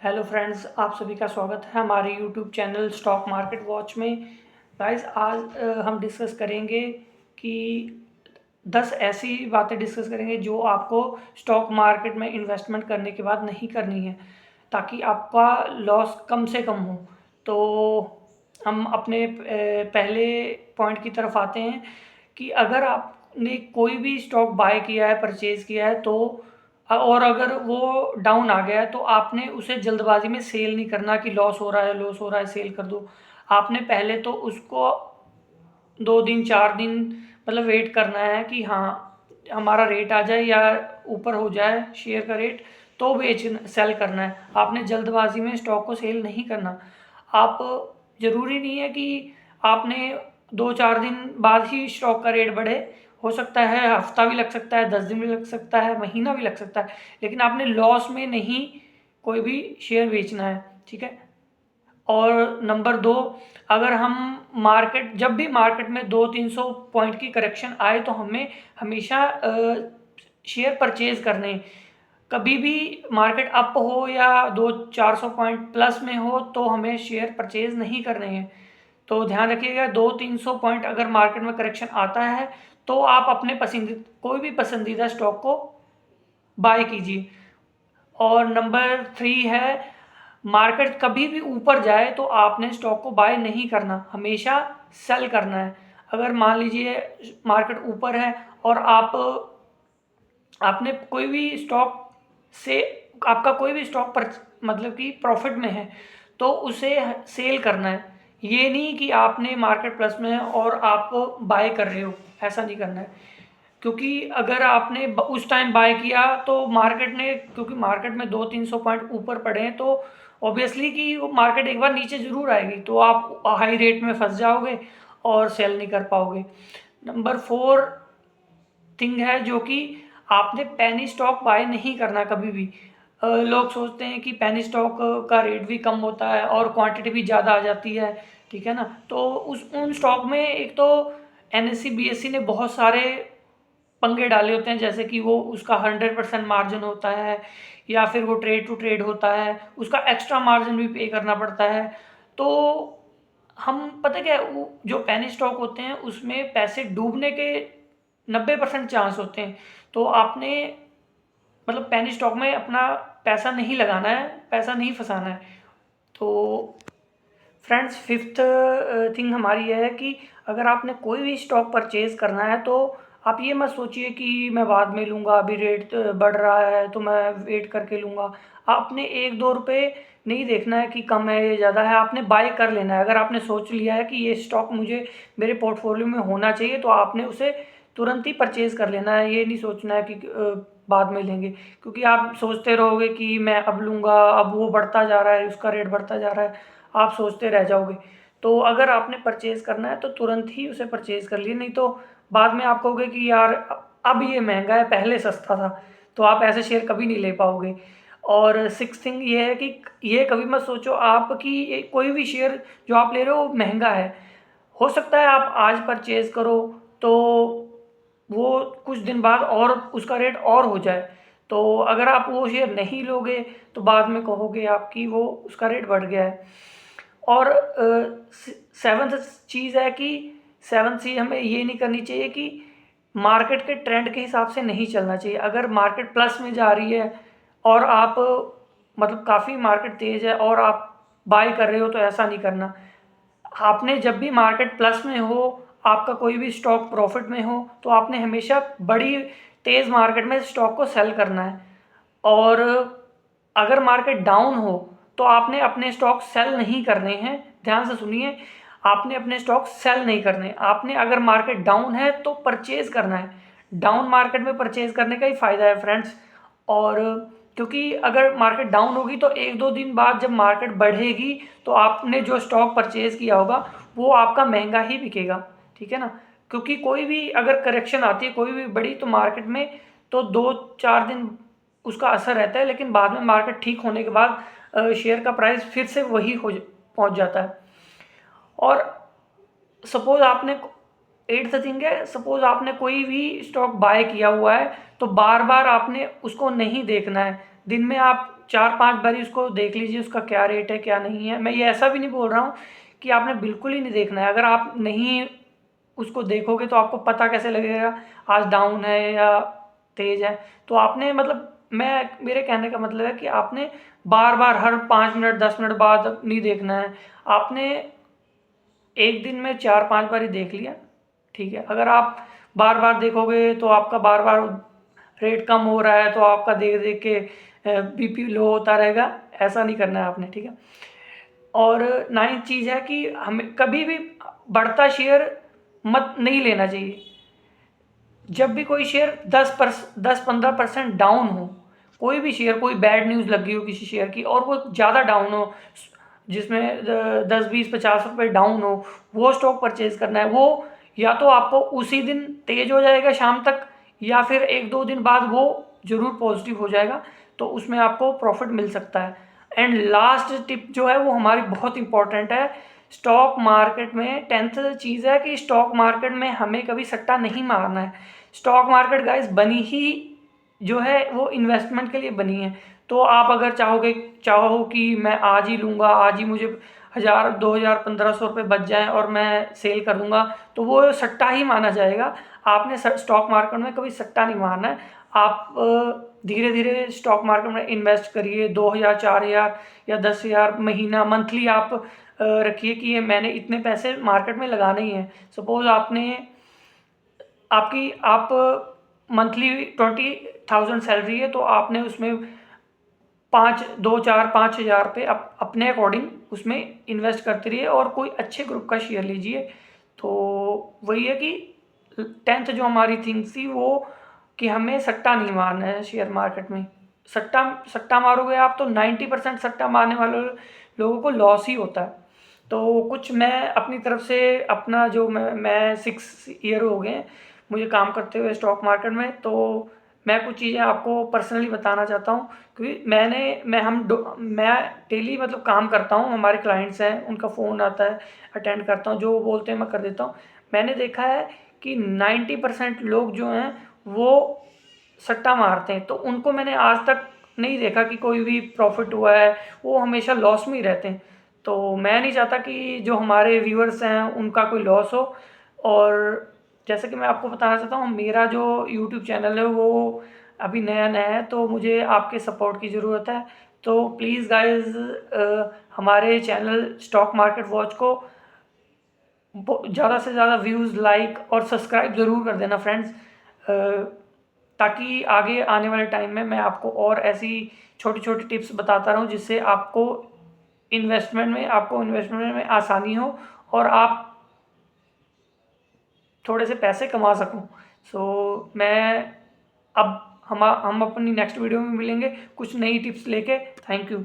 Hello friends, आप सभी का स्वागत है हमारे YouTube channel stock market watch में। गाइस, आज हम डिस्कस करेंगे कि 10 ऐसी बातें डिस्कस करेंगे जो आपको स्टॉक मार्केट में इन्वेस्टमेंट करने के बाद नहीं करनी है, ताकि आपका लॉस कम से कम हो। तो हम अपने पहले पॉइंट की तरफ आते हैं कि अगर आपने कोई भी स्टॉक बाय किया है, परचेज़ किया है, तो और अगर वो डाउन आ गया है तो आपने उसे जल्दबाजी में सेल नहीं करना कि लॉस हो रहा है सेल कर दो। आपने पहले तो उसको 2 दिन 4 दिन मतलब वेट करना है कि हाँ, हमारा रेट आ जाए या ऊपर हो जाए शेयर का रेट, तो सेल करना है। आपने जल्दबाजी में स्टॉक को सेल नहीं करना। आप ज़रूरी नहीं है कि आपने 2 4 दिन बाद ही स्टॉक का रेट बढ़े। हो सकता है हफ्ता भी लग सकता है, 10 दिन भी लग सकता है, महीना भी लग सकता है, लेकिन आपने लॉस में नहीं कोई भी शेयर बेचना है। ठीक है। और नंबर 2, अगर हम जब भी मार्केट में 200-300 पॉइंट की करेक्शन आए तो हमें हमेशा शेयर परचेज करने। कभी भी मार्केट अप हो या 200-400 पॉइंट प्लस में हो तो हमें शेयर परचेज नहीं करने हैं। तो ध्यान रखिएगा, 200-300 पॉइंट अगर मार्केट में करेक्शन आता है तो आप अपने पसंदीदा कोई भी पसंदीदा स्टॉक को बाय कीजिए। और नंबर 3 है, मार्केट कभी भी ऊपर जाए तो आपने स्टॉक को बाय नहीं करना, हमेशा सेल करना है। अगर मान लीजिए मार्केट ऊपर है और आपने कोई भी स्टॉक से आपका कोई भी स्टॉक पर मतलब कि प्रॉफिट में है तो उसे सेल करना है। ये नहीं कि आपने मार्केट प्लस में है और आप बाय कर रहे हो, ऐसा नहीं करना है। क्योंकि अगर आपने उस टाइम बाय किया तो क्योंकि मार्केट में 200-300 पॉइंट ऊपर पड़े हैं, तो ऑब्वियसली कि वो मार्केट एक बार नीचे ज़रूर आएगी, तो आप हाई रेट में फंस जाओगे और सेल नहीं कर पाओगे। नंबर 4 थिंग है जो कि आपने पेनी स्टॉक बाय नहीं करना कभी भी। लोग सोचते हैं कि पेनी स्टॉक का रेट भी कम होता है और क्वांटिटी भी ज़्यादा आ जाती है। ठीक है ना। तो उन स्टॉक में एक तो एनएससी बीएससी ने बहुत सारे पंगे डाले होते हैं, जैसे कि वो उसका 100% मार्जिन होता है या फिर वो ट्रेड टू ट्रेड होता है, उसका एक्स्ट्रा मार्जिन भी पे करना पड़ता है। तो हम पता क्या है, वो जो पेनी स्टॉक होते हैं उसमें पैसे डूबने के 90% चांस होते हैं। तो आपने मतलब पेनी स्टॉक में अपना पैसा नहीं लगाना है, पैसा नहीं फंसाना है। तो फ्रेंड्स, फिफ्थ थिंग हमारी यह है कि अगर आपने कोई भी स्टॉक परचेज करना है तो आप ये मत सोचिए कि मैं बाद में लूँगा, अभी रेट बढ़ रहा है तो मैं वेट करके लूँगा। आपने 1-2 रुपये नहीं देखना है कि कम है या ज़्यादा है, आपने बाय कर लेना है। अगर आपने सोच लिया है कि ये स्टॉक मुझे मेरे पोर्टफोलियो में होना चाहिए तो आपने उसे तुरंत ही परचेज़ कर लेना है। ये नहीं सोचना है कि बाद में लेंगे, क्योंकि आप सोचते रहोगे कि मैं अब लूँगा, अब वो बढ़ता जा रहा है, उसका रेट बढ़ता जा रहा है, आप सोचते रह जाओगे। तो अगर आपने परचेज़ करना है तो तुरंत ही उसे परचेज़ कर लिए, नहीं तो बाद में आप कहोगे कि यार अब ये महंगा है, पहले सस्ता था। तो आप ऐसे शेयर कभी नहीं ले पाओगे। और सिक्स थिंग ये है कि ये कभी मत सोचो आप कि कोई भी शेयर जो आप ले रहे हो महंगा है। हो सकता है आप आज परचेज़ करो तो वो कुछ दिन बाद और उसका रेट और हो जाए, तो अगर आप वो शेयर नहीं लोगे तो बाद में कहोगे आप कि वो उसका रेट बढ़ गया है। और सेवन्थ चीज़ है कि सेवन्थ चीज़ हमें ये नहीं करनी चाहिए कि मार्केट के ट्रेंड के हिसाब से नहीं चलना चाहिए। अगर मार्केट प्लस में जा रही है और आप मतलब काफ़ी मार्केट तेज़ है और आप बाय कर रहे हो, तो ऐसा नहीं करना। आपने जब भी मार्केट प्लस में हो, आपका कोई भी स्टॉक प्रॉफिट में हो, तो आपने हमेशा बड़ी तेज़ मार्केट में स्टॉक को सेल करना है। और अगर मार्केट डाउन हो तो आपने अपने स्टॉक सेल नहीं करने हैं। ध्यान से सुनिए, आपने अपने स्टॉक सेल नहीं करने। आपने अगर मार्केट डाउन है तो परचेज करना है। डाउन मार्केट में परचेज करने का ही फ़ायदा है फ्रेंड्स। और क्योंकि अगर मार्केट डाउन होगी तो 1-2 दिन बाद जब मार्केट बढ़ेगी तो आपने जो स्टॉक परचेज किया होगा वो आपका महंगा ही बिकेगा। ठीक है ना। क्योंकि कोई भी अगर करेक्शन आती है कोई भी बड़ी, तो मार्केट में तो 2-4 दिन उसका असर रहता है, लेकिन बाद में मार्केट ठीक होने के बाद शेयर का प्राइस फिर से वही हो पहुंच जाता है। और सपोज आपने एट्थ थिंग है, सपोज आपने कोई भी स्टॉक बाय किया हुआ है तो बार बार आपने उसको नहीं देखना है। दिन में आप 4-5 बारी उसको देख लीजिए, उसका क्या रेट है क्या नहीं है। मैं ये ऐसा भी नहीं बोल रहा हूँ कि आपने बिल्कुल ही नहीं देखना है। अगर आप नहीं उसको देखोगे तो आपको पता कैसे लगेगा आज डाउन है या तेज है। तो आपने मतलब मैं मेरे कहने का मतलब है कि आपने बार बार हर 5 मिनट 10 मिनट बाद नहीं देखना है। आपने एक दिन में 4-5 बार ही देख लिया, ठीक है। अगर आप बार बार देखोगे तो आपका बार बार रेट कम हो रहा है तो आपका देख देख के बीपी लो होता रहेगा। ऐसा नहीं करना है आपने, ठीक है। और 9th चीज़ है कि हमें कभी भी बढ़ता शेयर मत नहीं लेना चाहिए। जब भी कोई शेयर 10-15% डाउन हो, कोई भी शेयर, कोई बैड न्यूज़ लगी हो किसी शेयर की और वो ज़्यादा डाउन हो, जिसमें 10-20-50 रुपये डाउन हो, वो स्टॉक परचेज करना है। वो या तो आपको उसी दिन तेज हो जाएगा शाम तक, या फिर 1-2 दिन बाद वो ज़रूर पॉजिटिव हो जाएगा, तो उसमें आपको प्रॉफिट मिल सकता है। एंड लास्ट टिप जो है वो हमारी बहुत इंपॉर्टेंट है। स्टॉक मार्केट में 10th चीज़ है कि स्टॉक मार्केट में हमें कभी सट्टा नहीं मारना है। स्टॉक मार्केट गाइस बनी ही जो है वो इन्वेस्टमेंट के लिए बनी है। तो आप अगर चाहो कि मैं आज ही लूँगा, आज ही मुझे 1000 2000 1500 रुपये बच जाएँ और मैं सेल कर दूँगा, तो वो सट्टा ही माना जाएगा। आपने स्टॉक मार्केट में कभी सट्टा नहीं मारना है। आप धीरे धीरे स्टॉक मार्केट में इन्वेस्ट करिए, 2000 4000 या 10,000 महीना मंथली आप रखिए कि ये मैंने इतने पैसे मार्केट में लगाने ही हैं। सपोज आप मंथली 20,000 सैलरी है, तो आपने उसमें 5 2 4 5 हज़ार रुपये अपने अकॉर्डिंग उसमें इन्वेस्ट करते रहिए और कोई अच्छे ग्रुप का शेयर लीजिए। तो वही है कि 10th जो हमारी थिंग थी वो कि हमें सट्टा नहीं मारना है शेयर मार्केट में। सट्टा सट्टा मारोगे आप तो 90% सट्टा मारने वाले लोगों को लॉस ही होता है। तो कुछ मैं अपनी तरफ से अपना जो मैं 6 ईयर हो गए मुझे काम करते हुए स्टॉक मार्केट में, तो मैं कुछ चीज़ें आपको पर्सनली बताना चाहता हूँ। क्योंकि मैं डेली मतलब काम करता हूँ, हमारे क्लाइंट्स हैं उनका फ़ोन आता है, अटेंड करता हूँ, जो वो बोलते हैं मैं कर देता हूँ। मैंने देखा है कि 90% लोग जो हैं वो सट्टा मारते हैं, तो उनको मैंने आज तक नहीं देखा कि कोई भी प्रॉफिट हुआ है, वो हमेशा लॉस में ही रहते हैं। तो मैं नहीं चाहता कि जो हमारे व्यूअर्स हैं उनका कोई लॉस हो। और जैसे कि मैं आपको बताना चाहता हूँ, मेरा जो यूट्यूब चैनल है वो अभी नया नया है, तो मुझे आपके सपोर्ट की ज़रूरत है। तो प्लीज़ गाइस हमारे चैनल स्टॉक मार्केट वॉच को ज़्यादा से ज़्यादा व्यूज़, लाइक और सब्सक्राइब ज़रूर कर देना फ्रेंड्स, ताकि आगे आने वाले टाइम में मैं आपको और ऐसी छोटी छोटी टिप्स बताता रहूं जिससे आपको इन्वेस्टमेंट में आसानी हो और आप थोड़े से पैसे कमा सकूं। सो मैं अब हम अपनी नेक्स्ट वीडियो में मिलेंगे कुछ नई टिप्स लेके। Thank you.